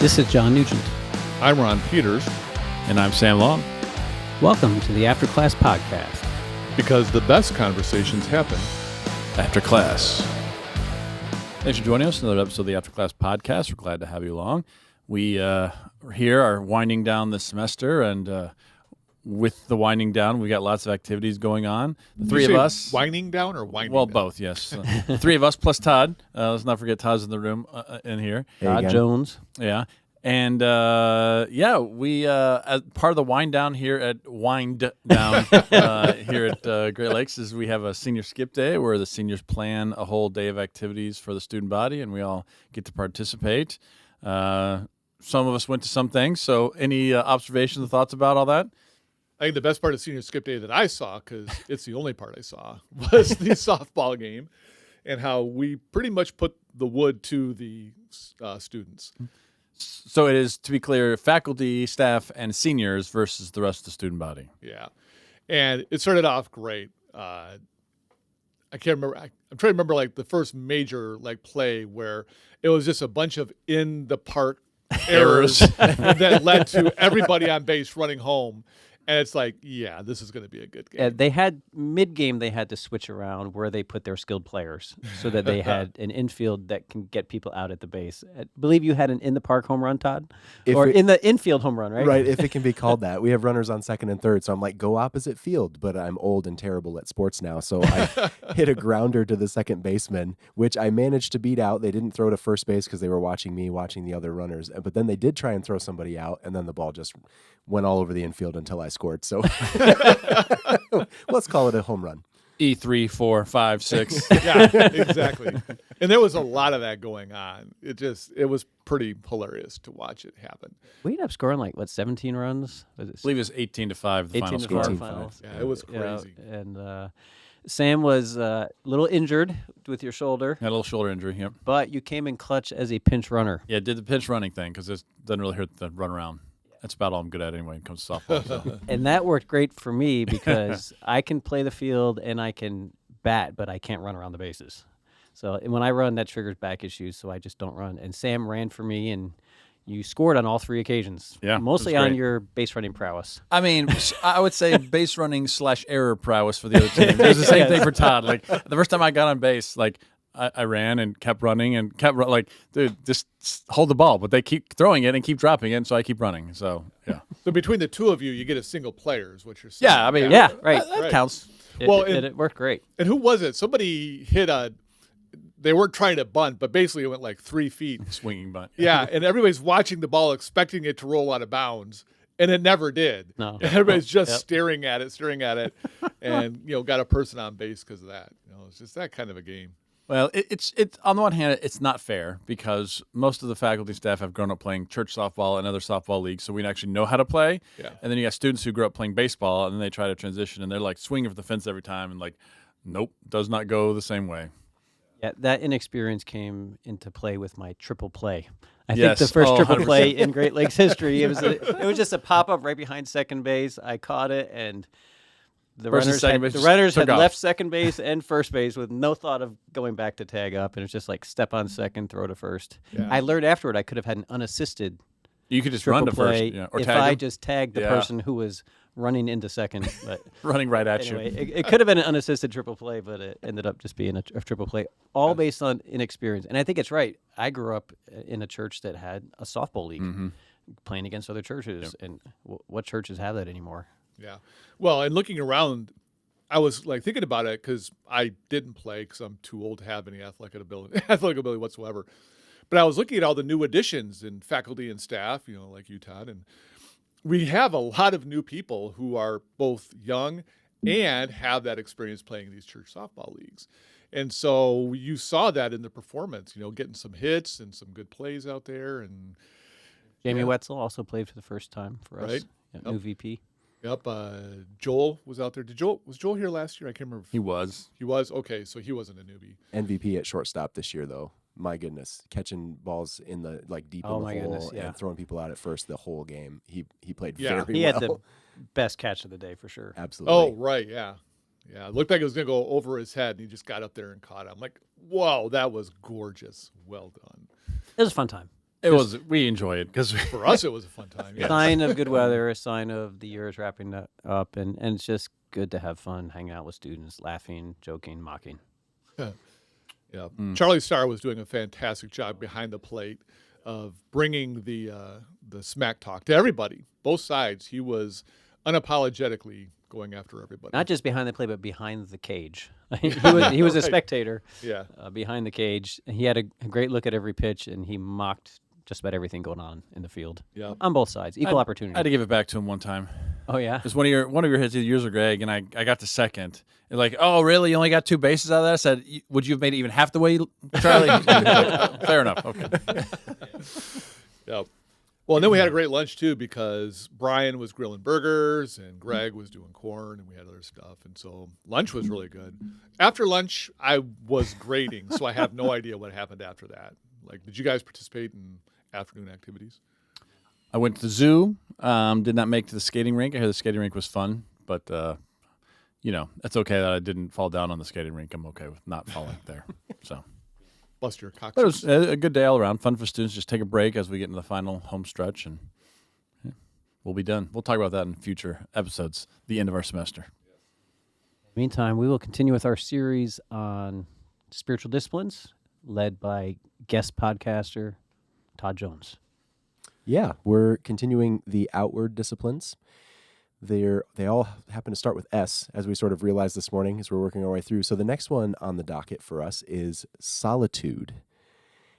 This is John Nugent. I'm Ron Peters. And I'm Sam Long. Welcome to the After Class Podcast. Because the best conversations happen After class. Thanks for joining us in another episode of the After Class Podcast. We're glad to have you along. We here are winding down the semester, and with the winding down, we got lots of activities going on. The three of us. Winding down or winding Well, down? both, yes. The three of us plus Todd. Let's not forget Todd's in the room in here. Todd Jones. Yeah. And, we, as part of the wind down here at here at Great Lakes is we have a senior skip day where the seniors plan a whole day of activities for the student body, and we all get to participate. Some of us went to some things. So any observations or thoughts about all that? I think the best part of senior skip day that I saw, because it's the only part I saw, was the softball game and how we pretty much put the wood to the students. So it is, to be clear, faculty, staff, and seniors versus the rest of the student body. Yeah. And it started off great. I can't remember. I'm trying to remember like the first major like play where it was just a bunch of in the park errors that led to everybody on base running home. And it's like, yeah, this is going to be a good game. They had mid-game, they had to switch around where they put their skilled players so that they had an infield that can get people out at the base. I believe you had an in-the-park home run, Todd? In the infield home run, right? Right, if it can be called that. We have runners on second and third, so I'm like, go opposite field. But I'm old and terrible at sports now, so I hit a grounder to the second baseman, which I managed to beat out. They didn't throw to first base because they were watching me, watching the other runners. But then they did try and throw somebody out, and then the ball just went all over the infield until I scored. So let's call it a home run. E3, 4, 5, 6. Yeah, exactly. And there was a lot of that going on. It was pretty hilarious to watch it happen. We ended up scoring 17 runs? I believe it was 18-5, the 18 final to score. 5 finals. Yeah, it was crazy. And Sam was a little injured with your shoulder. Had a little shoulder injury, yep. But you came in clutch as a pinch runner. Yeah, did the pinch running thing because it doesn't really hurt the run around. That's about all I'm good at anyway when it comes to softball. So. And that worked great for me because I can play the field and I can bat, but I can't run around the bases. So when I run, that triggers back issues, so I just don't run. And Sam ran for me, and you scored on all three occasions. Yeah, mostly on your base running prowess. I mean, I would say base running / error prowess for the other team. It was the same thing for Todd. Like the first time I got on base, I ran and kept running and dude, just hold the ball. But they keep throwing it and keep dropping it, so I keep running. So, yeah. So between the two of you, you get a single player is what you're saying. Yeah, I mean, Yeah, right. That counts. It worked great. And who was it? Somebody hit they weren't trying to bunt, but basically it went 3 feet. Swinging bunt. Yeah, and everybody's watching the ball expecting it to roll out of bounds. And it never did. No. And everybody's just staring at it, and got a person on base because of that. It's just that kind of a game. Well, it's on the one hand, it's not fair because most of the faculty staff have grown up playing church softball and other softball leagues, so we actually know how to play. Yeah. And then you got students who grew up playing baseball, and then they try to transition, and they're swinging for the fence every time, and nope, does not go the same way. Yeah, that inexperience came into play with my triple play. I Yes. think the first triple 100%. play in Great Lakes history. It was just a pop up right behind second base. I caught it, and the Versus runners second base had took off. left second base and first base with no thought of going back to tag up, and it's just step on second, throw to first. Yeah. I learned afterward I could have had an unassisted You could just triple run to play first, or if tag I them. just tagged the person who was running into second. But running right at anyway, you. it could have been an unassisted triple play, but it ended up just being a triple play, all based on inexperience. And I think it's right. I grew up in a church that had a softball league, playing against other churches, and what churches have that anymore? Yeah. Well, and looking around, I was thinking about it because I didn't play because I'm too old to have any athletic ability whatsoever. But I was looking at all the new additions in faculty and staff, like you, Todd, and we have a lot of new people who are both young and have that experience playing in these church softball leagues. And so you saw that in the performance, getting some hits and some good plays out there. And Jamie Wetzel also played for the first time for us. Right. Yeah, new VP. Yep. Joel was out there. Was Joel here last year? I can't remember. He was. He was? Okay, so he wasn't a newbie. MVP at shortstop this year, though. My goodness, catching balls in the deep in the hole and throwing people out at first the whole game. He played very well. He had the best catch of the day for sure. Absolutely. Oh, right, yeah. Yeah, it looked like it was going to go over his head, and he just got up there and caught it. I'm like, whoa, that was gorgeous. Well done. It was a fun time. We enjoy it because For us, it was a fun time. Yeah. Sign of good weather, a sign of the year is wrapping up, and it's just good to have fun, hanging out with students, laughing, joking, mocking. Yeah. Charlie Starr was doing a fantastic job behind the plate of bringing the smack talk to everybody, both sides. He was unapologetically going after everybody. Not just behind the play, but behind the cage. he was a Right. spectator Yeah. behind the cage. He had a great look at every pitch, and he mocked just about everything going on in the field. Yeah. On both sides, equal opportunity. I had to give it back to him one time. Oh yeah. It was one of your hits yours or Greg, and I got to second. They're like, oh really? You only got 2 bases out of that? I said, would you have made it even half the way, Charlie? Fair enough. Okay. Yeah. Well, and then we had a great lunch too because Brian was grilling burgers and Greg was doing corn and we had other stuff. And so lunch was really good. After lunch, I was grading, so I have no idea what happened after that. Like, did you guys participate in afternoon activities? I went to the zoo. Did not make it to the skating rink. I heard the skating rink was fun, but that's okay that I didn't fall down on the skating rink. I'm okay with not falling there. So. Bust your coccyx. But it was a good day all around. Fun for students. Just take a break as we get into the final home stretch, and we'll be done. We'll talk about that in future episodes, the end of our semester. Meantime, we will continue with our series on spiritual disciplines, led by guest podcaster Todd Jones. Yeah, we're continuing the outward disciplines. They all happen to start with S, as we sort of realized this morning as we're working our way through. So the next one on the docket for us is solitude.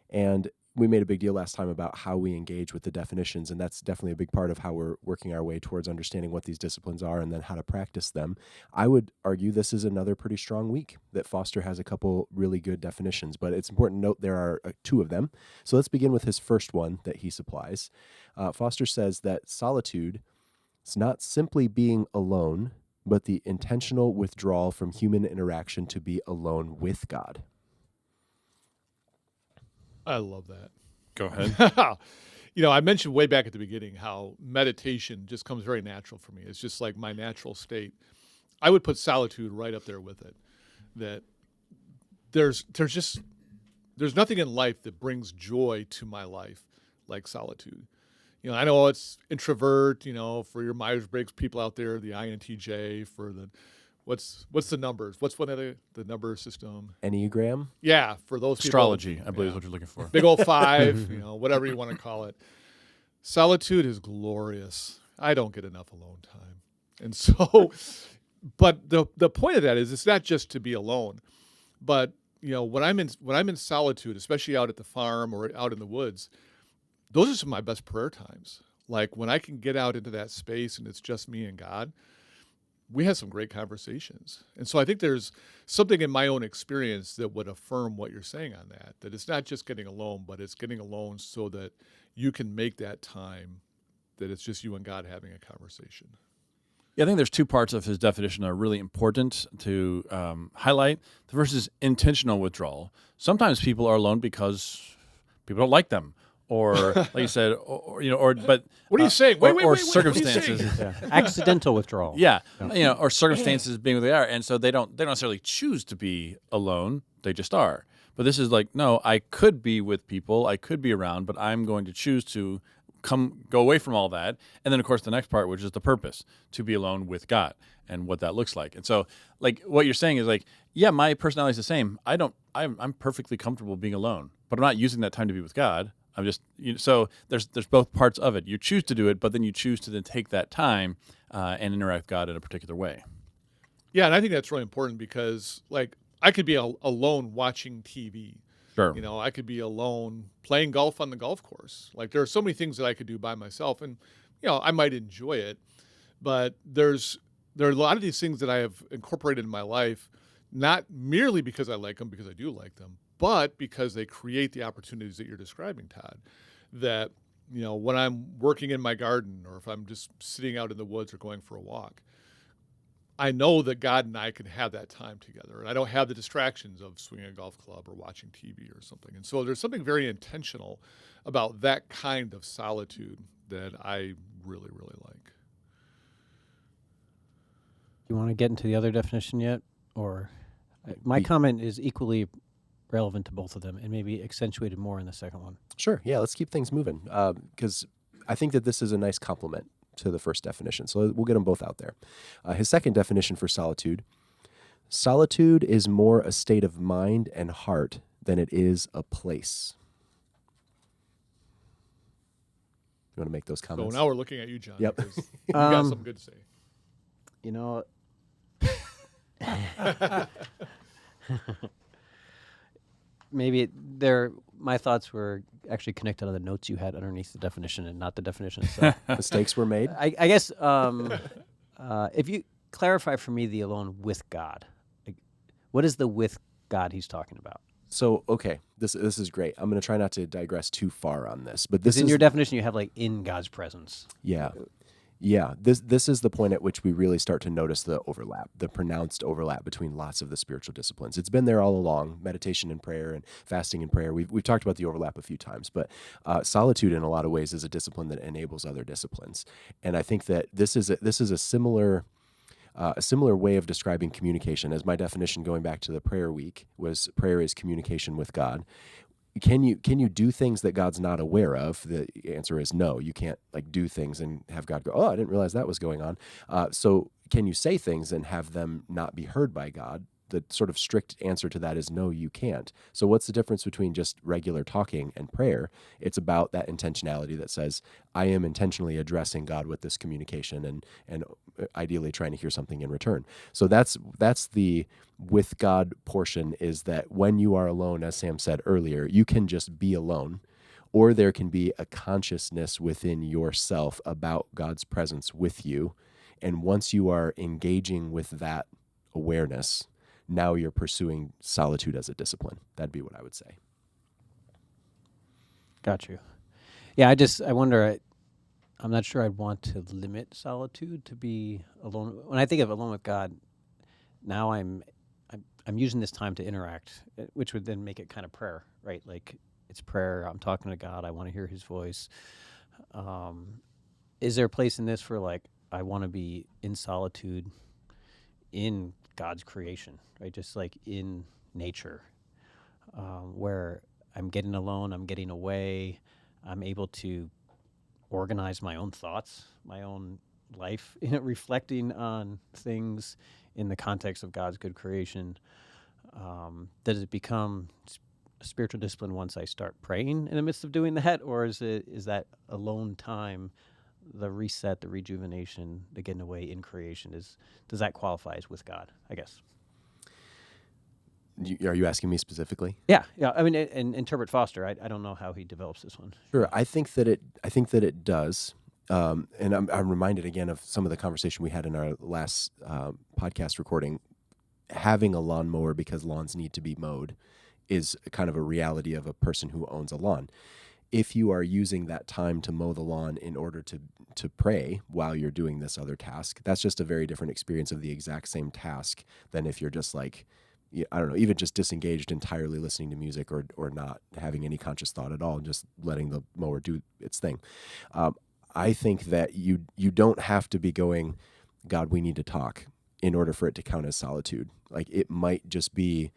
And we made a big deal last time about how we engage with the definitions, and that's definitely a big part of how we're working our way towards understanding what these disciplines are and then how to practice them. I would argue this is another pretty strong week that Foster has a couple really good definitions, but it's important to note there are 2 of them. So let's begin with his first one that he supplies. Foster says that solitude is not simply being alone, but the intentional withdrawal from human interaction to be alone with God. I love that. Go ahead. I mentioned way back at the beginning how meditation just comes very natural for me. It's just like my natural state. I would put solitude right up there with it. That there's nothing in life that brings joy to my life like solitude. I know it's introvert, for your Myers-Briggs people out there, the INTJ, for the what's the numbers? What's one of the number system? Enneagram? Yeah, for those people. Astrology, I believe, is what you're looking for. Big old 5, whatever you want to call it. Solitude is glorious. I don't get enough alone time. And so, but the point of that is it's not just to be alone, but when I'm in solitude, especially out at the farm or out in the woods, those are some of my best prayer times. Like when I can get out into that space and it's just me and God, we have some great conversations. And so I think there's something in my own experience that would affirm what you're saying on that it's not just getting alone, but it's getting alone so that you can make that time that it's just you and God having a conversation. Yeah, I think there's 2 parts of his definition that are really important to highlight. The first is intentional withdrawal. Sometimes people are alone because people don't like them. Or, like you said, but what are you saying? Wait, or wait, circumstances, Accidental withdrawal. yeah, or circumstances being what they are, and so they don't necessarily choose to be alone; they just are. But this is like, no, I could be with people, I could be around, but I'm going to choose to go away from all that. And then, of course, the next part, which is the purpose, to be alone with God and what that looks like. And so, like, what you're saying is like, yeah, my personality is the same. I'm perfectly comfortable being alone, but I'm not using that time to be with God. I'm just, so there's both parts of it. You choose to do it, but then you choose to then take that time and interact with God in a particular way. Yeah, and I think that's really important because, like, I could be alone watching TV. Sure. I could be alone playing golf on the golf course. Like, there are so many things that I could do by myself, and I might enjoy it, but there are a lot of these things that I have incorporated in my life, not merely because I like them, because I do like them, but because they create the opportunities that you're describing, Todd. That, when I'm working in my garden or if I'm just sitting out in the woods or going for a walk, I know that God and I can have that time together. And I don't have the distractions of swinging a golf club or watching TV or something. And so there's something very intentional about that kind of solitude that I really, really like. You want to get into the other definition yet? Or my comment is equally relevant to both of them and maybe accentuated more in the second one. Sure. Yeah, let's keep things moving because I think that this is a nice complement to the first definition. So we'll get them both out there. His second definition for solitude: solitude is more a state of mind and heart than it is a place. You want to make those So comments? now we're looking at you, John. Yep. because you got something good to say. You know, maybe my thoughts were actually connected on the notes you had underneath the definition and not the definition itself. Mistakes were made. I guess if you clarify for me the alone with God, like, what is the with God he's talking about? So, okay, this is great. I'm going to try not to digress too far on this, but this In is your definition, you have like in God's presence. yeah. Yeah, this is the point at which we really start to notice the overlap, the pronounced overlap between lots of the spiritual disciplines. It's been there all along, meditation and prayer and fasting and prayer. We've talked about the overlap a few times, but solitude in a lot of ways is a discipline that enables other disciplines. And I think that this is a similar way of describing communication. As my definition going back to the prayer week was, prayer is communication with God. Can you do things that God's not aware of? The answer is no. You can't like do things and have God go, oh, I didn't realize that was going on. So can you say things and have them not be heard by God? The sort of strict answer to that is no, you can't. So what's the difference between just regular talking and prayer? It's about that intentionality that says, I am intentionally addressing God with this communication and ideally trying to hear something in return. So that's the with God portion, is that when you are alone, as Sam said earlier, you can just be alone, or there can be a consciousness within yourself about God's presence with you. And once you are engaging with that awareness, now you're pursuing solitude as a discipline. That'd be what I would say. Got you. Yeah, I wonder. I'm not sure I'd want to limit solitude to be alone. When I think of alone with God, now I'm using this time to interact, which would then make it kind of prayer, right? Like it's prayer. I'm talking to God. I want to hear His voice. Is there a place in this for like I want to be in solitude in God's creation, right? Just like in nature, where I'm getting alone, I'm getting away, I'm able to organize my own thoughts, my own life, reflecting on things in the context of God's good creation. Does it become a spiritual discipline once I start praying in the midst of doing that, or is that alone time, the reset, the rejuvenation, the getting away in creation, does that qualify as with God, I guess? Are you asking me specifically? Yeah. I mean, and Turbot Foster, I don't know how he develops this one. Sure. I think that it does. And I'm reminded again of some of the conversation we had in our last podcast recording. Having a lawnmower because lawns need to be mowed is kind of a reality of a person who owns a lawn. If you are using that time to mow the lawn in order to pray while you're doing this other task, that's just a very different experience of the exact same task than if you're just like, I don't know, even just disengaged entirely, listening to music or not having any conscious thought at all, and just letting the mower do its thing. I think that you don't have to be going, God, we need to talk, in order for it to count as solitude. Like it might just be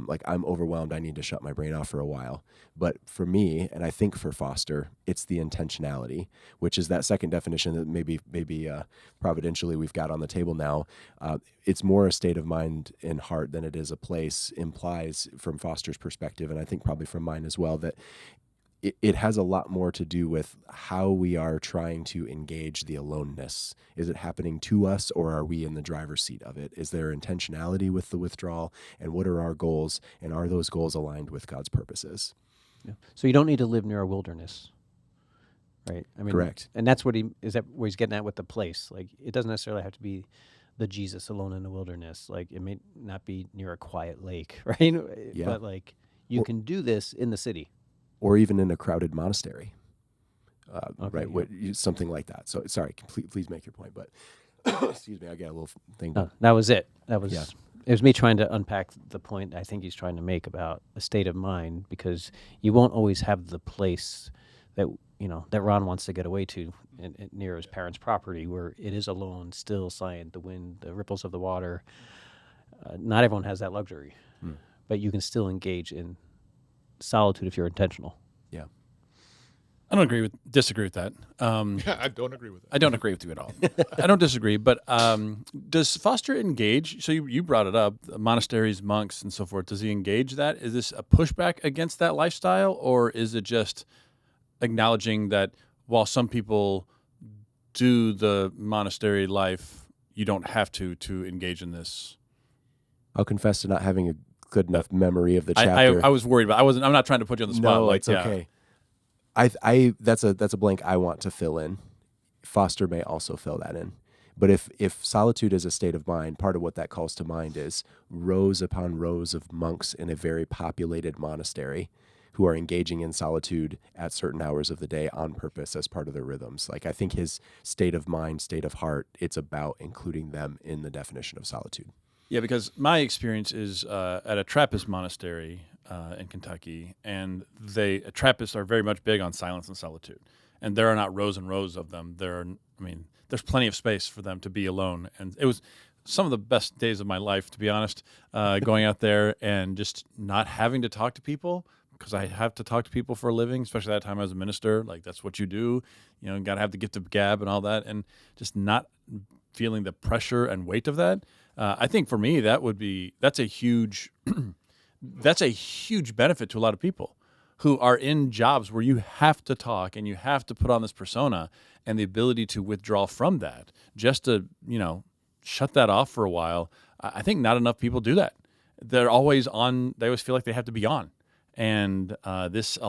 like I'm overwhelmed, I need to shut my brain off for a while. But for me, and I think for Foster, it's the intentionality, which is that second definition that maybe providentially we've got on the table now. It's more a state of mind and heart than it is a place, implies from Foster's perspective, and I think probably from mine as well, that it has a lot more to do with how we are trying to engage the aloneness. Is it happening to us, or are we in the driver's seat of it? Is there intentionality with the withdrawal, and what are our goals, and are those goals aligned with God's purposes? Yeah. So you don't need to live near a wilderness, right? I mean, Correct. And that's what where he's getting at with the place. Like it doesn't necessarily have to be the Jesus alone in the wilderness. Like it may not be near a quiet lake, right? Yeah. But like you can do this in the city. Or even in a crowded monastery, Okay, right? Something like that. So, sorry, please make your point. But excuse me, I got a little thing. No, that was it. That was Yeah. It was me trying to unpack the point I think he's trying to make about a state of mind, because you won't always have the place that that Ron wants to get away to near his parents' property, where it is alone, still, silent, the wind, the ripples of the water. Not everyone has that luxury. but you can still engage in solitude if you're intentional. Yeah. I don't disagree with that. Yeah, I don't agree with that. I don't agree with you at all. I don't disagree, but does Foster engage? So you brought it up, monasteries, monks, and so forth. Does he engage that? Is this a pushback against that lifestyle, or is it just acknowledging that while some people do the monastery life, you don't have to engage in this? I'll confess to not having a good enough memory of the I chapter. was worried about. I'm not trying to put you on the spot. No, like, it's okay. That's a blank I want to fill in. Foster may also fill that in. But if solitude is a state of mind, part of what that calls to mind is rows upon rows of monks in a very populated monastery who are engaging in solitude at certain hours of the day on purpose as part of their rhythms. Like, I think his state of mind, state of heart, it's about including them in the definition of solitude. Yeah, because my experience is at a Trappist monastery in Kentucky, and Trappists are very much big on silence and solitude, and there are not rows and rows of them. There's plenty of space for them to be alone, and it was some of the best days of my life, to be honest, going out there and just not having to talk to people, because I have to talk to people for a living, especially that time I was a minister. Like, that's what you do. You got to have the gift of gab and all that, and just not feeling the pressure and weight of that. I think for me, that's a huge benefit to a lot of people who are in jobs where you have to talk and you have to put on this persona, and the ability to withdraw from that, just to, shut that off for a while. I think not enough people do that. They're always on. They always feel like they have to be on. And this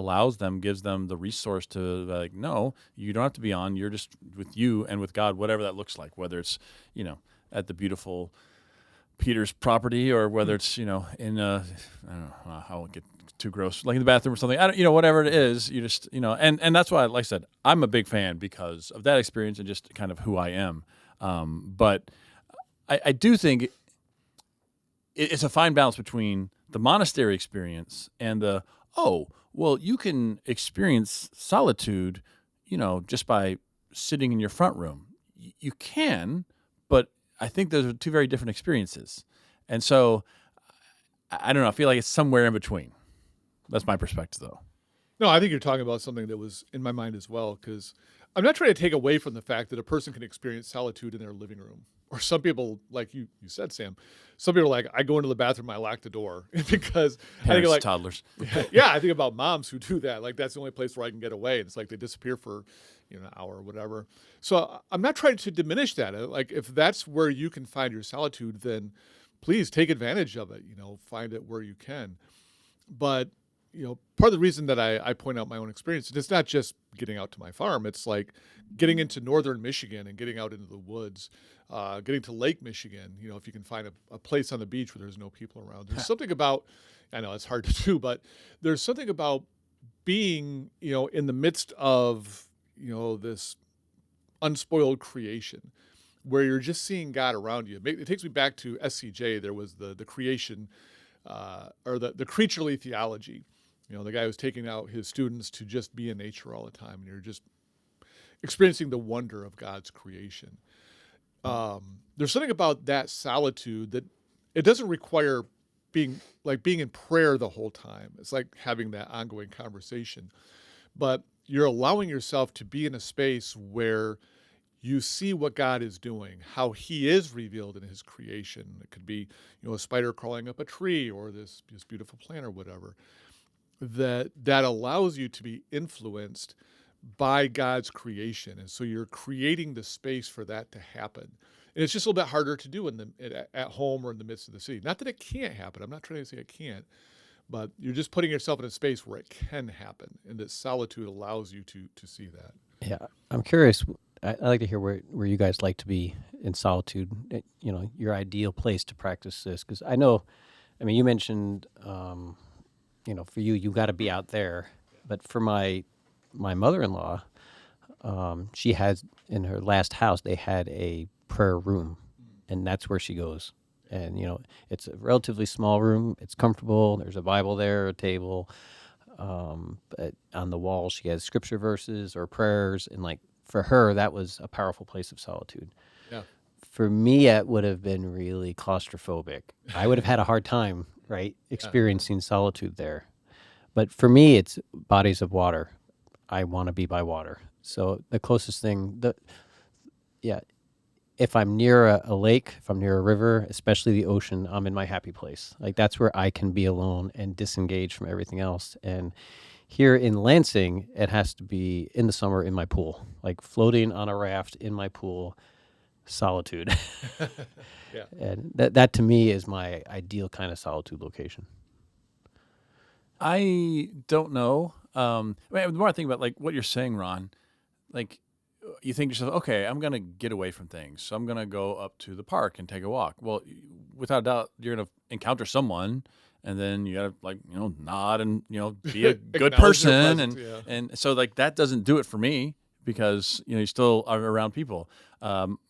gives them the resource to no, you don't have to be on. You're just with you and with God, whatever that looks like, whether it's, at the beautiful Peter's property, or whether it's, in I don't know, I won't get too gross, like in the bathroom or something. I don't, whatever it is, you just, and that's why, like I said, I'm a big fan because of that experience and just kind of who I am. But I do think it's a fine balance between the monastery experience and you can experience solitude, just by sitting in your front room. You can, but I think those are two very different experiences. And so, I don't know, I feel like it's somewhere in between. That's my perspective, though. No, I think you're talking about something that was in my mind as well, because I'm not trying to take away from the fact that a person can experience solitude in their living room. Or some people, like you said, Sam, some people are like, I go into the bathroom, I lock the door because Parents, I think toddlers. yeah, I think about moms who do that. Like, that's the only place where I can get away. And it's like they disappear for an hour or whatever. So I'm not trying to diminish that. Like, if that's where you can find your solitude, then please take advantage of it. Find it where you can. But part of the reason that I point out my own experience, it's not just getting out to my farm. It's like getting into northern Michigan and getting out into the woods, getting to Lake Michigan. If you can find a place on the beach where there's no people around. There's something about, I know it's hard to do, but there's something about being, in the midst of, this unspoiled creation where you're just seeing God around you. It takes me back to SCJ. There was the creation or the creaturely theology. The guy who's taking out his students to just be in nature all the time, and you're just experiencing the wonder of God's creation. There's something about that solitude that it doesn't require being in prayer the whole time. It's like having that ongoing conversation, but you're allowing yourself to be in a space where you see what God is doing, how he is revealed in his creation. It could be, a spider crawling up a tree, or this beautiful plant or whatever. That allows you to be influenced by God's creation. And so you're creating the space for that to happen. And it's just a little bit harder to do at home or in the midst of the city. Not that it can't happen. I'm not trying to say it can't. But you're just putting yourself in a space where it can happen. And that solitude allows you to see that. Yeah, I'm curious. I'd like to hear where you guys like to be in solitude, your ideal place to practice this. Because I know, you mentioned, for you got to be out there. But for my mother-in-law, she has, in her last house, they had a prayer room, and that's where she goes. And, it's a relatively small room. It's comfortable. There's a Bible there, a table. But on the wall, she has scripture verses or prayers. And, for her, that was a powerful place of solitude. Yeah. For me, it would have been really claustrophobic. I would have had a hard time right? Yeah. Experiencing solitude there. But for me, it's bodies of water. I want to be by water. So the closest thing, yeah, if I'm near a lake, if I'm near a river, especially the ocean, I'm in my happy place. Like that's where I can be alone and disengage from everything else. And here in Lansing, it has to be in the summer in my pool, like floating on a raft in my pool, solitude. Yeah. And that to me is my ideal kind of solitude location. I don't know. The more I think about like what you're saying, Ron, like you think to yourself, okay, I'm gonna get away from things, so I'm gonna go up to the park and take a walk. Well, without a doubt, you're gonna encounter someone, and then you gotta like nod and be a good Acknowledge their person, presence, yeah. and so like that doesn't do it for me because you still are around people.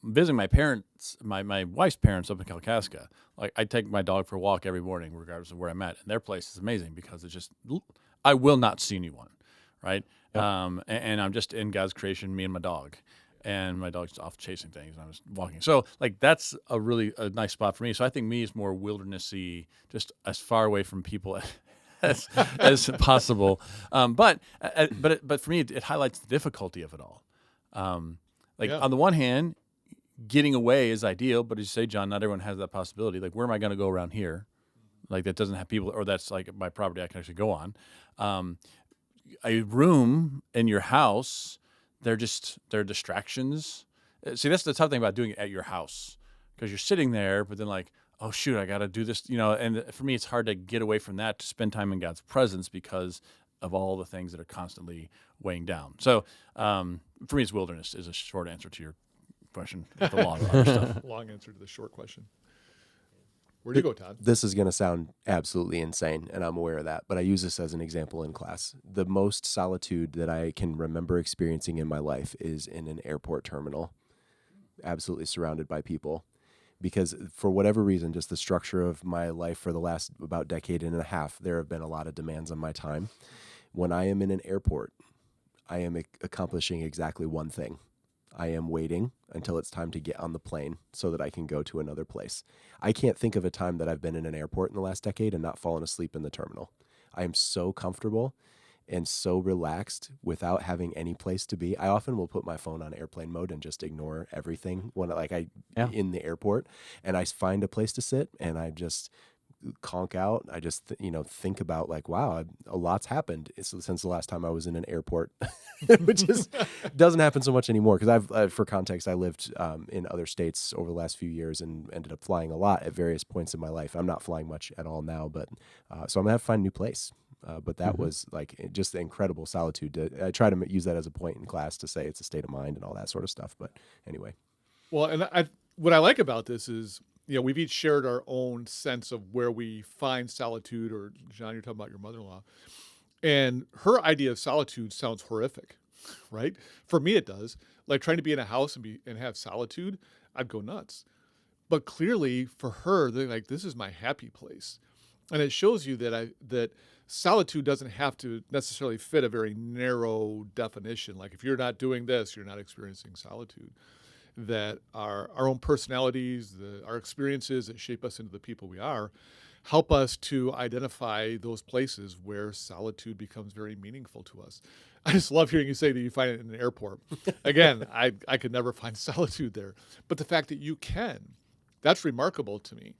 Visiting my parents, my wife's parents up in Kalkaska, like I take my dog for a walk every morning, regardless of where I'm at, and their place is amazing because it's just I will not see anyone, right? Yep. And I'm just in God's creation, me and my dog, and my dog's off chasing things, and I'm just walking. So like that's a nice spot for me. So I think me is more wildernessy, just as far away from people as as possible. But for me, it highlights the difficulty of it all. Like Yeah. on the one hand, getting away is ideal, but as you say, John, not everyone has that possibility. Like where am I going to go around here? Like that doesn't have people, or that's like my property I can actually go on. A room in your house, they're distractions. See, that's the tough thing about doing it at your house because you're sitting there, but then like, oh shoot, I got to do this, And for me, it's hard to get away from that to spend time in God's presence because of all the things that are constantly weighing down. So for me, it's wilderness is a short answer to your question. With the long other stuff. Long answer to the short question. Where do you go, Todd? This is going to sound absolutely insane, and I'm aware of that, but I use this as an example in class. The most solitude that I can remember experiencing in my life is in an airport terminal, absolutely surrounded by people. Because for whatever reason, just the structure of my life for the last about decade and a half, there have been a lot of demands on my time. When I am in an airport, I am accomplishing exactly one thing. I am waiting until it's time to get on the plane so that I can go to another place. I can't think of a time that I've been in an airport in the last decade and not fallen asleep in the terminal. I am so comfortable and so relaxed without having any place to be. I often will put my phone on airplane mode and just ignore everything when in the airport, and I find a place to sit and I just conk out. I just think about like, wow, a lot's happened since the last time I was in an airport, which is doesn't happen so much anymore because for context, I lived in other states over the last few years and ended up flying a lot at various points in my life. I'm not flying much at all now, but so I'm gonna have to find a new place. But that was like just the incredible solitude. I try to use that as a point in class to say it's a state of mind and all that sort of stuff. But anyway. Well, and what I like about this is, we've each shared our own sense of where we find solitude, or John, you're talking about your mother-in-law. And her idea of solitude sounds horrific, right? For me, it does. Like trying to be in a house and have solitude, I'd go nuts. But clearly for her, they're like, this is my happy place. And it shows you that solitude doesn't have to necessarily fit a very narrow definition. Like if you're not doing this, you're not experiencing solitude. That our own personalities, our experiences that shape us into the people we are, help us to identify those places where solitude becomes very meaningful to us. I just love hearing you say that you find it in an airport. Again, I could never find solitude there. But the fact that you can, that's remarkable to me.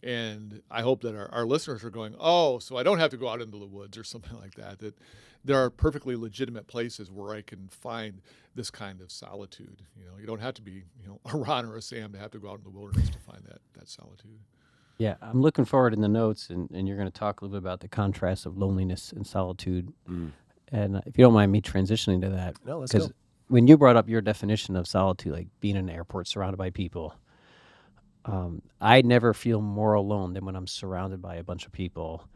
And I hope that our listeners are going, oh, so I don't have to go out into the woods or something like that, that there are perfectly legitimate places where I can find this kind of solitude. You don't have to be, a Ron or a Sam to have to go out in the wilderness to find that solitude. Yeah, I'm looking forward in the notes, and you're going to talk a little bit about the contrast of loneliness and solitude. And if you don't mind me transitioning to that. No, let's go. When you brought up your definition of solitude, like being in an airport surrounded by people, I never feel more alone than when I'm surrounded by a bunch of people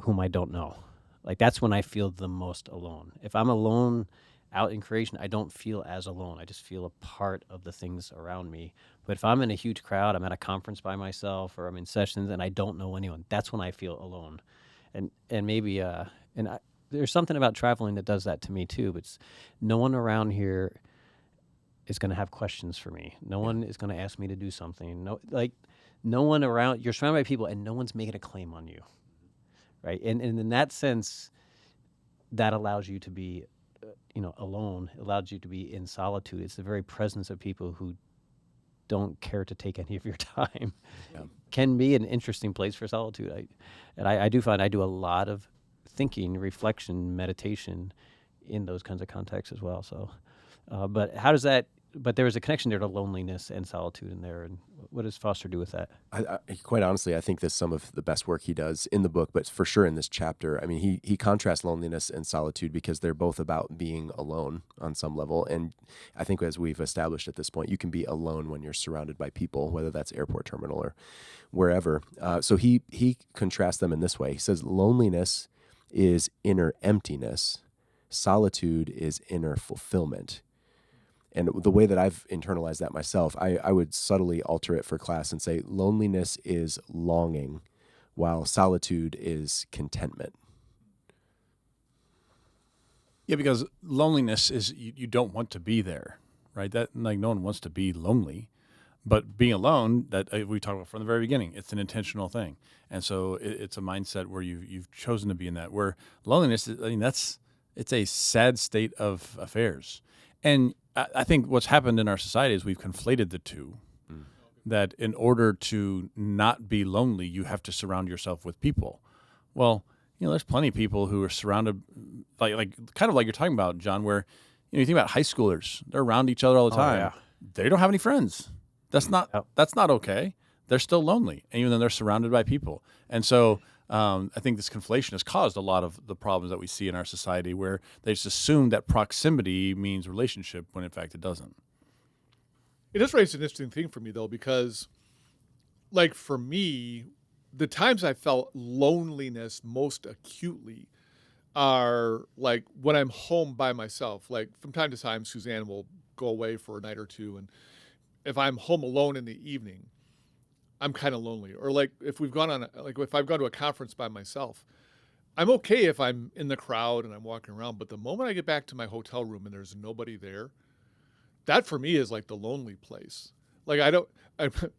whom I don't know. Like that's when I feel the most alone. If I'm alone out in creation, I don't feel as alone. I just feel a part of the things around me. But if I'm in a huge crowd, I'm at a conference by myself, or I'm in sessions and I don't know anyone, that's when I feel alone. And maybe there's something about traveling that does that to me too. But no one around here is going to have questions for me. No one is going to ask me to do something. No one around. You're surrounded by people, and no one's making a claim on you, right? And in that sense, that allows you to be, alone. It allows you to be in solitude. It's the very presence of people who don't care to take any of your time. Yeah. Can be an interesting place for solitude. I do find I do a lot of thinking, reflection, meditation in those kinds of contexts as well. So, but how does that? But there is a connection there to loneliness and solitude in there. And what does Foster do with that? Quite honestly, I think that's some of the best work he does in the book, but for sure in this chapter. I mean, he contrasts loneliness and solitude because they're both about being alone on some level. And I think as we've established at this point, you can be alone when you're surrounded by people, whether that's airport terminal or wherever. So he contrasts them in this way. He says loneliness is inner emptiness. Solitude is inner fulfillment. And the way that I've internalized that myself, I would subtly alter it for class and say loneliness is longing, while solitude is contentment. Yeah, because loneliness is you don't want to be there, right? That like no one wants to be lonely, but being alone, that we talked about from the very beginning, it's an intentional thing, and so it's a mindset where you've chosen to be in that. Where loneliness, it's a sad state of affairs, and I think what's happened in our society is we've conflated the two. That in order to not be lonely, you have to surround yourself with people. Well, there's plenty of people who are surrounded, like kind of like you're talking about, John, where you think about high schoolers, they're around each other all the time. Yeah. They don't have any friends. That's not okay. They're still lonely, and even though they're surrounded by people. And so I think this conflation has caused a lot of the problems that we see in our society, where they just assume that proximity means relationship, when in fact it doesn't. It does raise an interesting thing for me, though, because, like, for me, the times I felt loneliness most acutely are, like, when I'm home by myself. Like, from time to time, Suzanne will go away for a night or two, and if I'm home alone in the evening, I'm kind of lonely. Or, like, if I've gone to a conference by myself, I'm okay if I'm in the crowd and I'm walking around, but the moment I get back to my hotel room and there's nobody there, that for me is like the lonely place. Like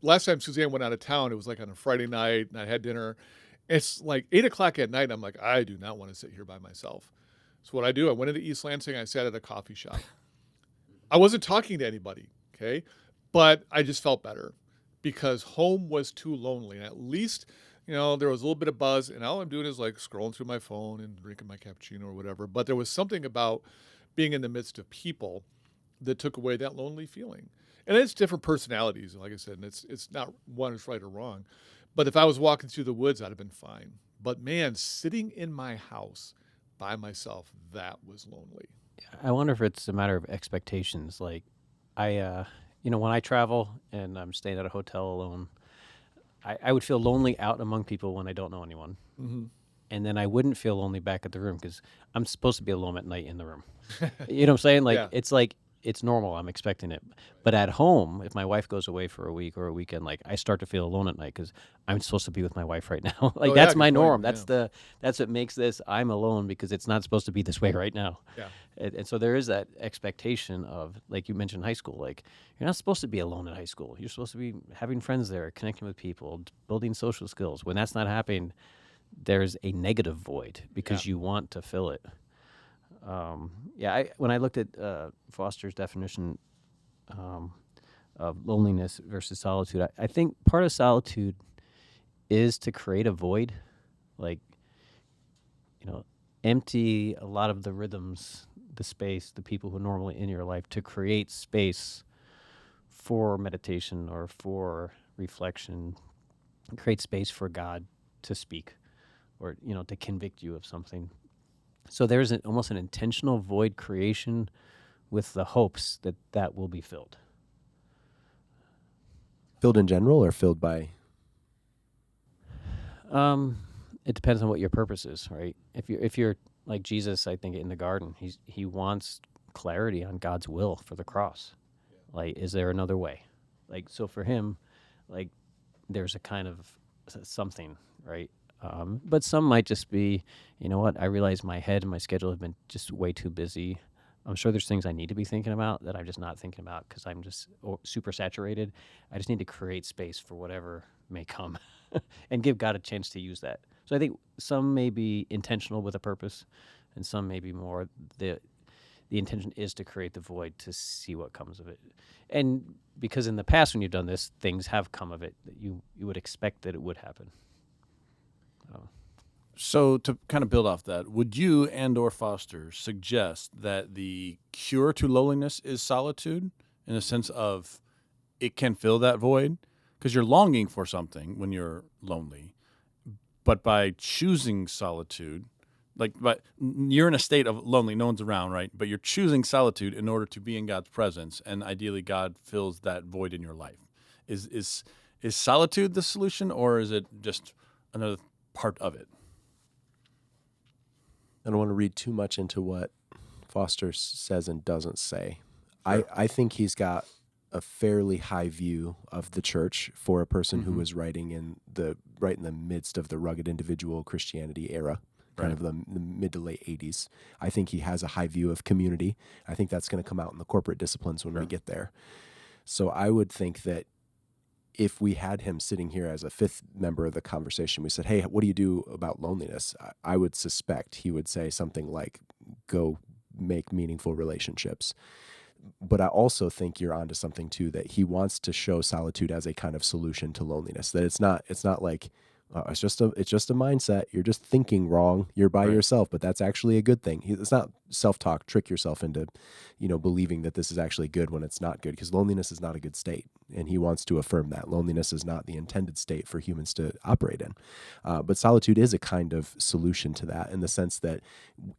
last time Suzanne went out of town, it was like on a Friday night and I had dinner. It's like 8:00 at night. And I'm like, I do not want to sit here by myself. So what I do, I went into East Lansing. I sat at a coffee shop. I wasn't talking to anybody. Okay. But I just felt better because home was too lonely. And at least, there was a little bit of buzz and all I'm doing is like scrolling through my phone and drinking my cappuccino or whatever. But there was something about being in the midst of people that took away that lonely feeling. And it's different personalities, like I said, and it's not one is right or wrong. But if I was walking through the woods, I'd have been fine. But man, sitting in my house by myself, that was lonely. I wonder if it's a matter of expectations. Like when I travel and I'm staying at a hotel alone, I would feel lonely out among people when I don't know anyone. Mm-hmm. And then I wouldn't feel lonely back at the room because I'm supposed to be alone at night in the room. You know what I'm saying? Like, it's normal. I'm expecting it. But at home, if my wife goes away for a week or a weekend, like I start to feel alone at night because I'm supposed to be with my wife right now. That's my norm. That's what makes this. I'm alone because it's not supposed to be this way right now. Yeah. And so there is that expectation of, like you mentioned, high school. Like you're not supposed to be alone in high school. You're supposed to be having friends there, connecting with people, building social skills. When that's not happening, there's a negative void because you want to fill it. When I looked at Foster's definition of loneliness versus solitude, I think part of solitude is to create a void, like, empty a lot of the rhythms, the space, the people who are normally in your life, to create space for meditation or for reflection, create space for God to speak or, to convict you of something. So there's almost an intentional void creation with the hopes that will be filled. Filled in general or filled by? It depends on what your purpose is, right? If you're like Jesus, I think in the garden, he wants clarity on God's will for the cross. Like, is there another way? Like, so for him, like, there's a kind of something, right? But some might just be, I realize my head and my schedule have been just way too busy. I'm sure there's things I need to be thinking about that I'm just not thinking about because I'm just super saturated. I just need to create space for whatever may come and give God a chance to use that. So I think some may be intentional with a purpose, and some may be more the intention is to create the void to see what comes of it. And because in the past when you've done this, things have come of it that you would expect that it would happen. So to kind of build off that, would you and or Foster suggest that the cure to loneliness is solitude in a sense of it can fill that void? Because you're longing for something when you're lonely, but by choosing solitude, but you're in a state of lonely, no one's around, right? But you're choosing solitude in order to be in God's presence, and ideally God fills that void in your life. Is solitude the solution, or is it just another part of it? I don't want to read too much into what Foster says and doesn't say. Sure. I think he's got a fairly high view of the church for a person who was writing right in the midst of the rugged individual Christianity era, kind of the mid to late 80s. I think he has a high view of community. I think that's going to come out in the corporate disciplines when we get there. So I would think that if we had him sitting here as a fifth member of the conversation, we said, hey, what do you do about loneliness? I would suspect he would say something like, go make meaningful relationships. But I also think you're onto something too, that he wants to show solitude as a kind of solution to loneliness, that it's not like, it's just a mindset. You're just thinking wrong. You're by yourself, but that's actually a good thing. It's not self-talk, trick yourself into, believing that this is actually good when it's not good, because loneliness is not a good state. And he wants to affirm that loneliness is not the intended state for humans to operate in. But solitude is a kind of solution to that, in the sense that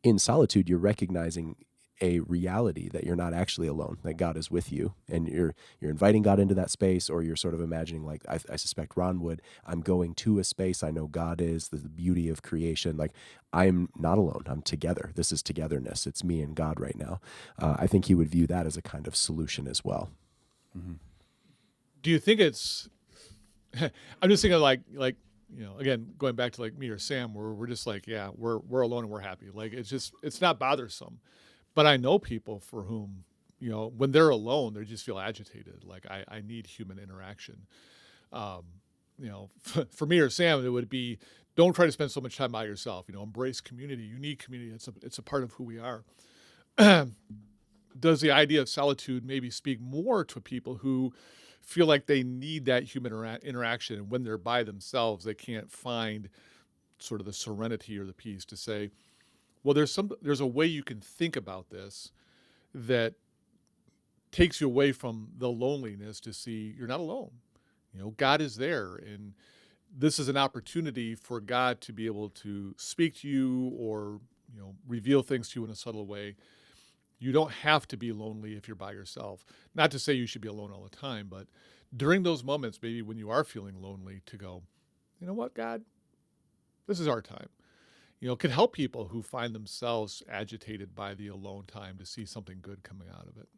in solitude, you're recognizing a reality that you're not actually alone, that God is with you, and you're inviting God into that space, or you're sort of imagining, like I suspect Ron would, I'm going to a space I know God is, the beauty of creation, like I'm not alone, I'm together, this is togetherness, it's me and God right now. I think he would view that as a kind of solution as well. Mm-hmm. Do you think it's I'm just thinking like again, going back to like me or Sam, where we're just like, yeah, we're alone and we're happy, like it's not bothersome. But I know people for whom, when they're alone, they just feel agitated. Like I need human interaction. For me or Sam, it would be, don't try to spend so much time by yourself. Embrace community. You need community. It's a part of who we are. Does the idea of solitude maybe speak more to people who feel like they need that human interaction, and when they're by themselves, they can't find sort of the serenity or the peace to say, well, there's a way you can think about this that takes you away from the loneliness to see you're not alone. God is there, and this is an opportunity for God to be able to speak to you, or reveal things to you in a subtle way. You don't have to be lonely if you're by yourself. Not to say you should be alone all the time, but during those moments, maybe when you are feeling lonely, to go, you know what, God, this is our time. Could help people who find themselves agitated by the alone time to see something good coming out of it.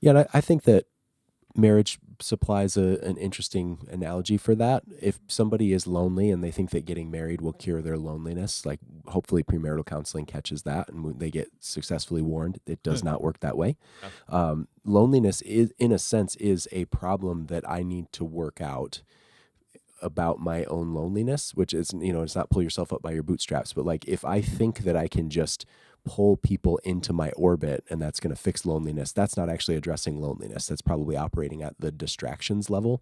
Yeah, and I think that marriage supplies an interesting analogy for that. If somebody is lonely and they think that getting married will cure their loneliness, like hopefully premarital counseling catches that and they get successfully warned, it does not work that way. Loneliness is, in a sense, is a problem that I need to work out about my own loneliness, which is, it's not pull yourself up by your bootstraps, but like if I think that I can just pull people into my orbit and that's going to fix loneliness, that's not actually addressing loneliness. That's probably operating at the distractions level.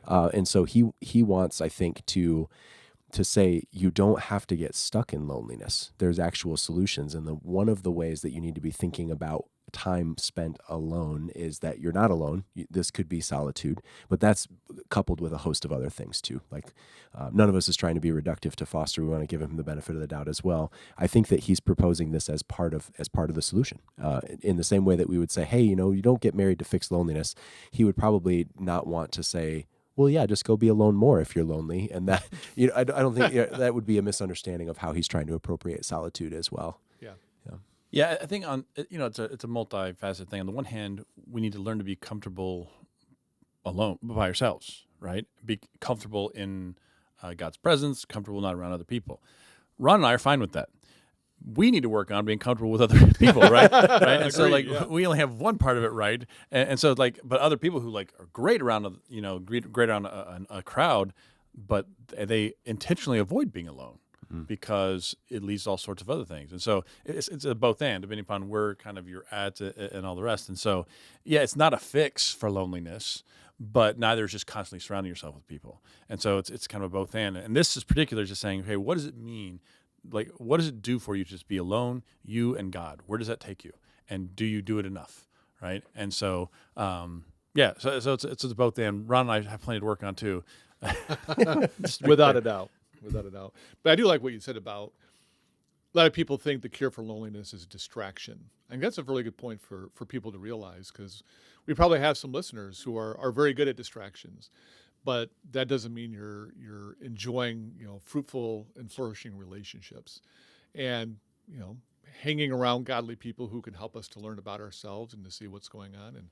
And so he wants, I think, to say you don't have to get stuck in loneliness. There's actual solutions. And one of the ways that you need to be thinking about time spent alone is that you're not alone. This could be solitude, but that's coupled with a host of other things too. Like none of us is trying to be reductive to Foster. We want to give him the benefit of the doubt as well. I think that he's proposing this as part of the solution. In the same way that we would say, hey, you don't get married to fix loneliness. He would probably not want to say, well, yeah, just go be alone more if you're lonely. And that, I don't think that would be a misunderstanding of how he's trying to appropriate solitude as well. Yeah, I think it's a multifaceted thing. On the one hand, we need to learn to be comfortable alone by ourselves, right? Be comfortable in God's presence, comfortable not around other people. Ron and I are fine with that. we need to work on being comfortable with other people, right? Right. And so Agreed, like yeah. we only have one part of it right, and so like, but other people who like are great around great around a crowd, but they intentionally avoid being alone because it leads to all sorts of other things. And so it's a both and, depending upon where kind of you're at and all the rest. And so, yeah, it's not a fix for loneliness, but neither is just constantly surrounding yourself with people. And so it's kind of a both and. And this is particular just saying, okay, what does it mean? Like, what does it do for you to just be alone, you and God? Where does that take you? And do you do it enough? Right. And so, yeah, so it's both and. Ron and I have plenty to work on too. Without a doubt. Without a doubt. But I do like what you said about a lot of people think the cure for loneliness is distraction. I think that's a really good point for people to realize, because we probably have some listeners who are very good at distractions, but that doesn't mean you're enjoying, fruitful and flourishing relationships, and, hanging around godly people who can help us to learn about ourselves and to see what's going on, and,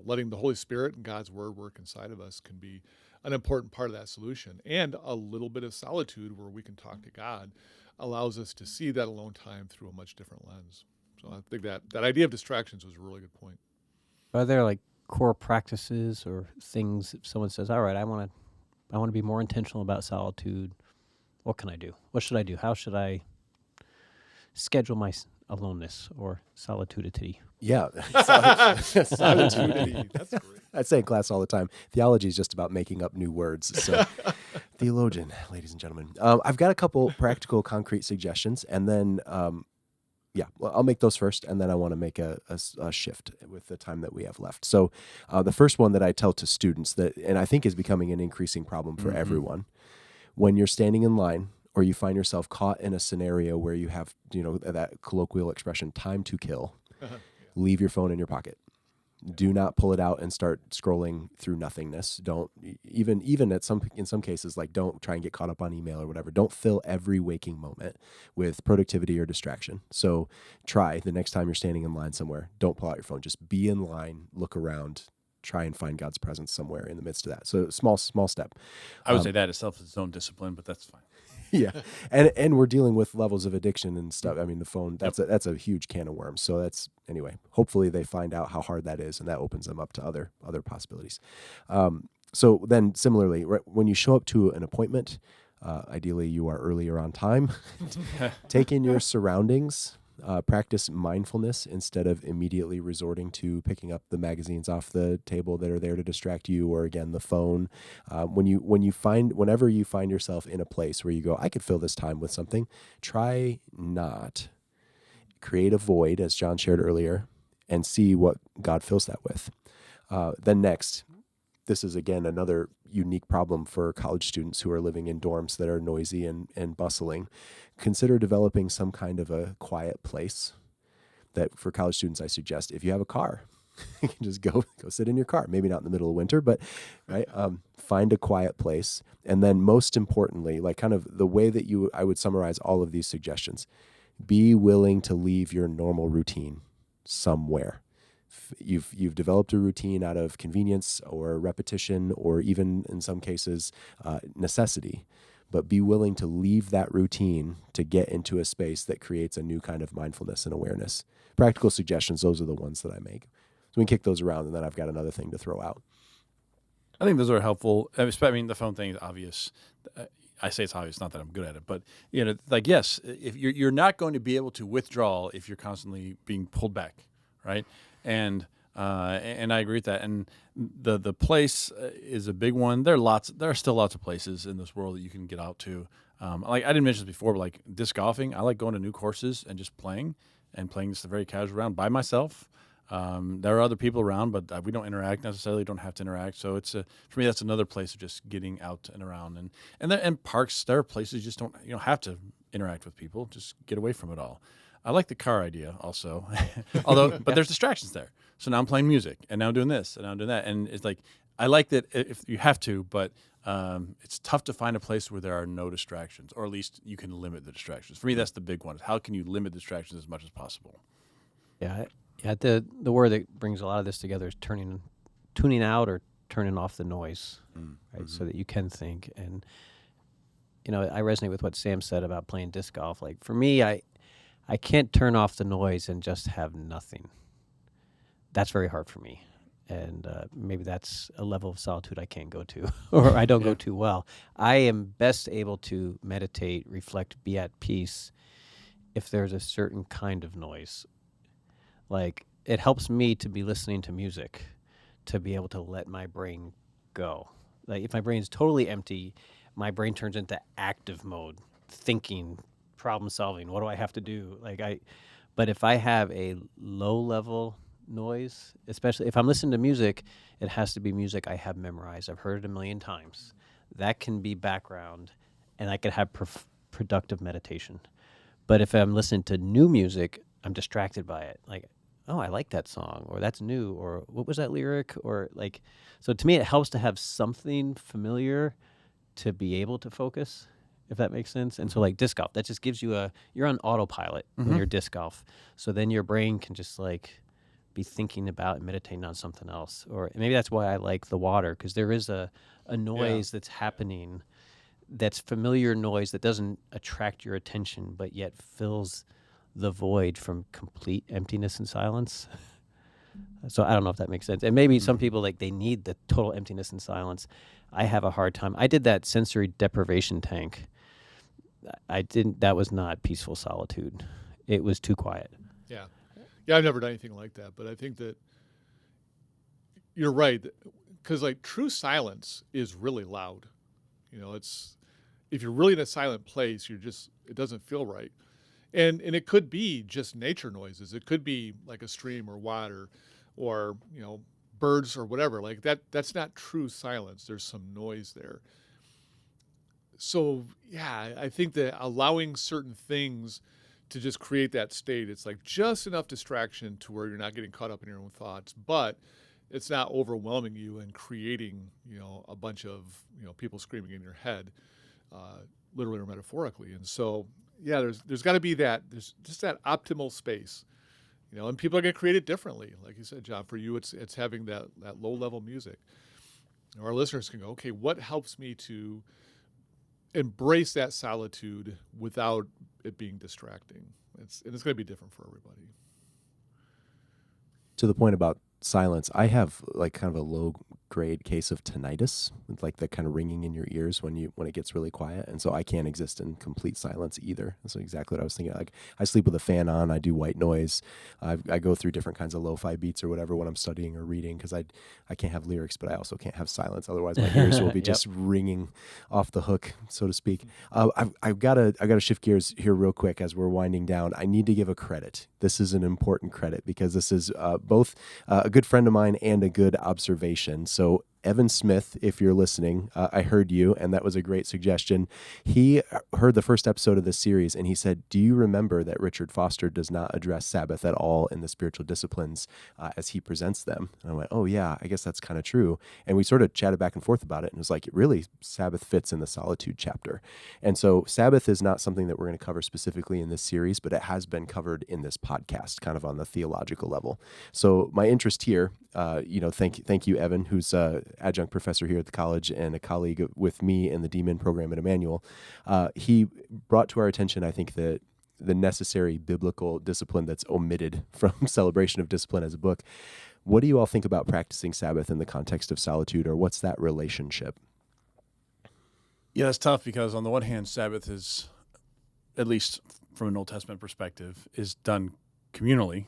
letting the Holy Spirit and God's word work inside of us can be an important part of that solution. And a little bit of solitude where we can talk to God allows us to see that alone time through a much different lens. So I think that idea of distractions was a really good point. Are there like core practices or things if someone says, all right, I want to be more intentional about solitude. What can I do? What should I do? How should I schedule my aloneness or solitudity? Yeah. Solitude. That's great. I say in class all the time, theology is just about making up new words. So, theologian, ladies and gentlemen. I've got a couple practical, concrete suggestions, and then, well, I'll make those first, and then I want to make a shift with the time that we have left. So, the first one that I tell to students and I think is becoming an increasing problem for everyone, when you're standing in line or you find yourself caught in a scenario where you have, that colloquial expression, time to kill, leave your phone in your pocket. Do not pull it out and start scrolling through nothingness. Don't even in some cases, like, don't try and get caught up on email or whatever. Don't fill every waking moment with productivity or distraction. So try the next time you're standing in line somewhere, don't pull out your phone. Just be in line, look around, try and find God's presence somewhere in the midst of that. So small step. I would say that itself is its own discipline, but that's fine. Yeah. And we're dealing with levels of addiction and stuff. I mean, the phone, that's a huge can of worms. So anyway, hopefully they find out how hard that is, and that opens them up to other possibilities. So then similarly, when you show up to an appointment, ideally you are earlier on time, take in your surroundings, practice mindfulness instead of immediately resorting to picking up the magazines off the table that are there to distract you, or again, the phone. Whenever you find yourself in a place where you go, I could fill this time with something, try not. Create a void, as John shared earlier, and see what God fills that with. Then next, this is again another unique problem for college students who are living in dorms that are noisy and bustling. Consider developing some kind of a quiet place. That for college students, I suggest, if you have a car, you can just go sit in your car. Maybe not in the middle of winter, but right, find a quiet place. And then most importantly, like kind of the way that I would summarize all of these suggestions, be willing to leave your normal routine somewhere. You've developed a routine out of convenience or repetition, or even in some cases necessity, but be willing to leave that routine to get into a space that creates a new kind of mindfulness and awareness. Practical suggestions, those are the ones that I make. So we can kick those around, and then I've got another thing to throw out. I think those are helpful. I mean, the phone thing is obvious. I say it's obvious, not that I'm good at it, but yes, if you're not going to be able to withdraw if you're constantly being pulled back, right? And I agree with that. And the place is a big one. There are still lots of places in this world that you can get out to. Like I didn't mention this before, but like disc golfing, I like going to new courses and just playing just a very casual round by myself. There are other people around, but we don't interact necessarily. Don't have to interact. So for me, that's another place of just getting out and around. And parks, there are places you just don't have to interact with people. Just get away from it all. I like the car idea also, but there's distractions there. So now I'm playing music, and now I'm doing this, and now I'm doing that, and it's like I like that if you have to, but it's tough to find a place where there are no distractions, or at least you can limit the distractions. For me, that's the big one. Is how can you limit distractions as much as possible? Yeah. The word that brings a lot of this together is tuning out or turning off the noise, right? So that you can think. And I resonate with what Sam said about playing disc golf. Like for me, I can't turn off the noise and just have nothing. That's very hard for me. And maybe that's a level of solitude I can't go to, or I don't go too well. I am best able to meditate, reflect, be at peace if there's a certain kind of noise. Like, it helps me to be listening to music, to be able to let my brain go. Like, if my brain's totally empty, my brain turns into active mode, thinking, problem solving. What do I have to do? But if I have a low level noise, especially if I'm listening to music, it has to be music I have memorized. I've heard it a million times. That can be background, and I could have productive meditation. But if I'm listening to new music, I'm distracted by it. Like, oh, I like that song, or that's new, or what was that lyric, or like. So to me, it helps to have something familiar to be able to focus, if that makes sense. And so, like disc golf, that just gives you you're on autopilot when you're disc golf. So then your brain can just like be thinking about and meditating on something else. Or maybe that's why I like the water, because there is a noise that's happening, that's familiar noise that doesn't attract your attention, but yet fills the void from complete emptiness and silence. So I don't know if that makes sense. And maybe some people, like, they need the total emptiness and silence. I have a hard time. I did that sensory deprivation tank. That was not peaceful solitude. It was too quiet. Yeah. Yeah, I've never done anything like that, but I think that you're right, because like true silence is really loud. It's if you're really in a silent place, it doesn't feel right. And it could be just nature noises. It could be like a stream or water or, birds or whatever. Like that's not true silence. There's some noise there. So, yeah, I think that allowing certain things to just create that state, it's like just enough distraction to where you're not getting caught up in your own thoughts, but it's not overwhelming you and creating, a bunch of, people screaming in your head, literally or metaphorically. And so, yeah, there's got to be there's just that optimal space, and people are going to create it differently. Like you said, John, for you, it's having that low level music. Our listeners can go, okay, what helps me to embrace that solitude without it being distracting? It's going to be different for everybody. To the point about silence, I have like kind of a low grade case of tinnitus, with like the kind of ringing in your ears when it gets really quiet, and so I can't exist in complete silence either. That's exactly what I was thinking. Like, I sleep with a fan on, I do white noise, I go through different kinds of lo-fi beats or whatever when I'm studying or reading, because I can't have lyrics, but I also can't have silence. Otherwise, my ears will be just ringing off the hook, so to speak. I've got to shift gears here real quick as we're winding down. I need to give a credit. This is an important credit because this is both a good friend of mine and a good observation. So Evan Smith, if you're listening, I heard you, and that was a great suggestion. He heard the first episode of this series, and he said, do you remember that Richard Foster does not address Sabbath at all in the spiritual disciplines as he presents them? And I went, oh, yeah, I guess that's kind of true. And we sort of chatted back and forth about it, and it was like, really, Sabbath fits in the Solitude chapter. And so Sabbath is not something that we're going to cover specifically in this series, but it has been covered in this podcast, kind of on the theological level. So my interest here, thank you, Evan, who's adjunct professor here at the college and a colleague with me in the D-Min program at Emmanuel. He brought to our attention, I think, the necessary biblical discipline that's omitted from Celebration of Discipline as a book. What do you all think about practicing Sabbath in the context of solitude, or what's that relationship? Yeah, it's tough because on the one hand, Sabbath is, at least from an Old Testament perspective, is done communally.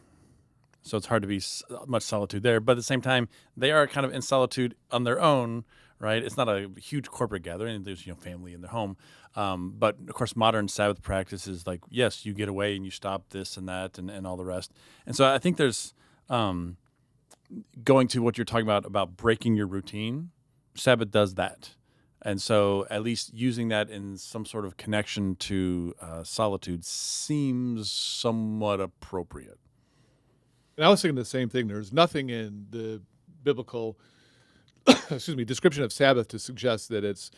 So it's hard to be much solitude there. But at the same time, they are kind of in solitude on their own, right? It's not a huge corporate gathering. There's, family in their home. But, of course, modern Sabbath practice is like, yes, you get away and you stop this and that and all the rest. And so I think there's going to what you're talking about breaking your routine. Sabbath does that. And so at least using that in some sort of connection to solitude seems somewhat appropriate. And I was thinking the same thing. There's nothing in the biblical, description of Sabbath to suggest that it's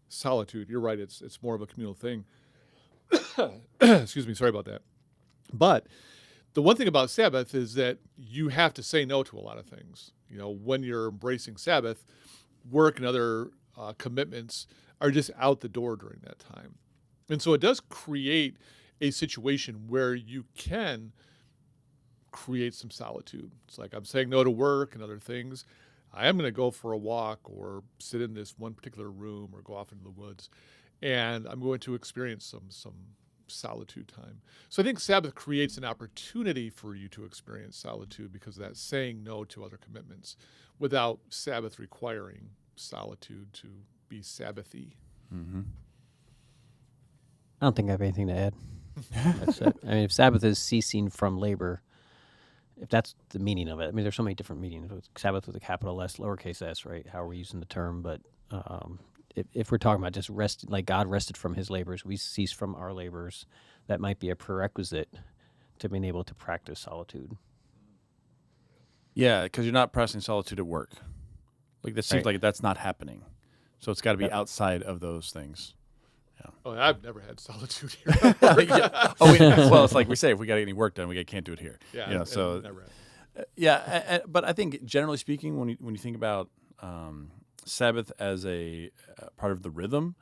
solitude. You're right. It's more of a communal thing. Excuse me. Sorry about that. But the one thing about Sabbath is that you have to say no to a lot of things. When you're embracing Sabbath, work and other commitments are just out the door during that time. And so it does create a situation where you can create some solitude. It's like I'm saying no to work and other things. I am going to go for a walk or sit in this one particular room or go off into the woods, and I'm going to experience some solitude time. So I think Sabbath creates an opportunity for you to experience solitude because of that saying no to other commitments without Sabbath requiring solitude to be Sabbathy. Mm-hmm. I don't think I have anything to add. That's it. I mean, if Sabbath is ceasing from labor, if that's the meaning of it, I mean, there's so many different meanings. Sabbath with a capital S, lowercase s, right? How we're using the term. But if we're talking about just rest, like God rested from his labors, we cease from our labors, that might be a prerequisite to being able to practice solitude. Yeah, because you're not practicing solitude at work. Like, that seems Right. like that's not happening. So it's got to be Yep. outside of those things. Oh, I've never had solitude here. Yeah. Oh, well, it's like we say, if we got any work done, we can't do it here. Yeah, You know, I've so never had. yeah, but I think generally speaking, when you think about Sabbath as a part of the rhythm,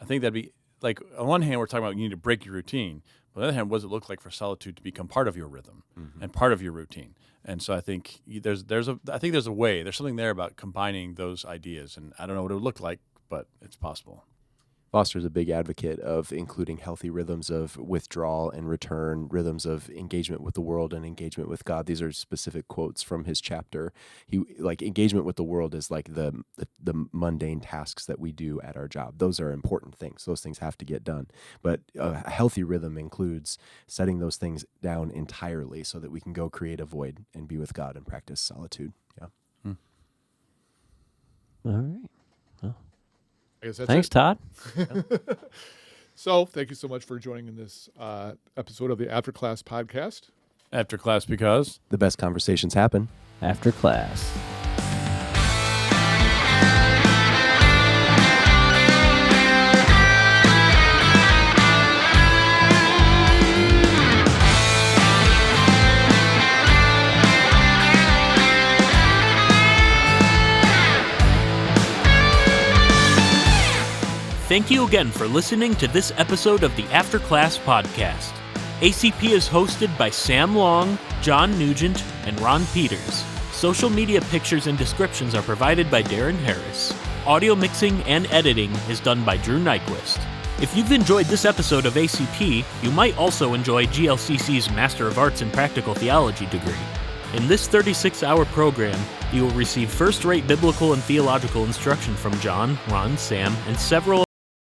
I think that'd be like, on one hand, we're talking about you need to break your routine. But on the other hand, what does it look like for solitude to become part of your rhythm and part of your routine? And so I think there's a way. There's something there about combining those ideas, and I don't know what it would look like, but it's possible. Foster's a big advocate of including healthy rhythms of withdrawal and return, rhythms of engagement with the world and engagement with God. These are specific quotes from his chapter. He like engagement with the world is like the mundane tasks that we do at our job. Those are important things. Those things have to get done. But a healthy rhythm includes setting those things down entirely so that we can go create a void and be with God and practice solitude. Yeah. All right. I guess that's Thanks, it. Todd. So thank you so much for joining in this episode of the After Class podcast. After class, because The best conversations happen. After class. Thank you again for listening to this episode of the After Class podcast. ACP is hosted by Sam Long, John Nugent, and Ron Peters. Social media pictures and descriptions are provided by Darren Harris. Audio mixing and editing is done by Drew Nyquist. If you've enjoyed this episode of ACP, you might also enjoy GLCC's Master of Arts in Practical Theology degree. In this 36-hour program, you will receive first-rate biblical and theological instruction from John, Ron, Sam, and several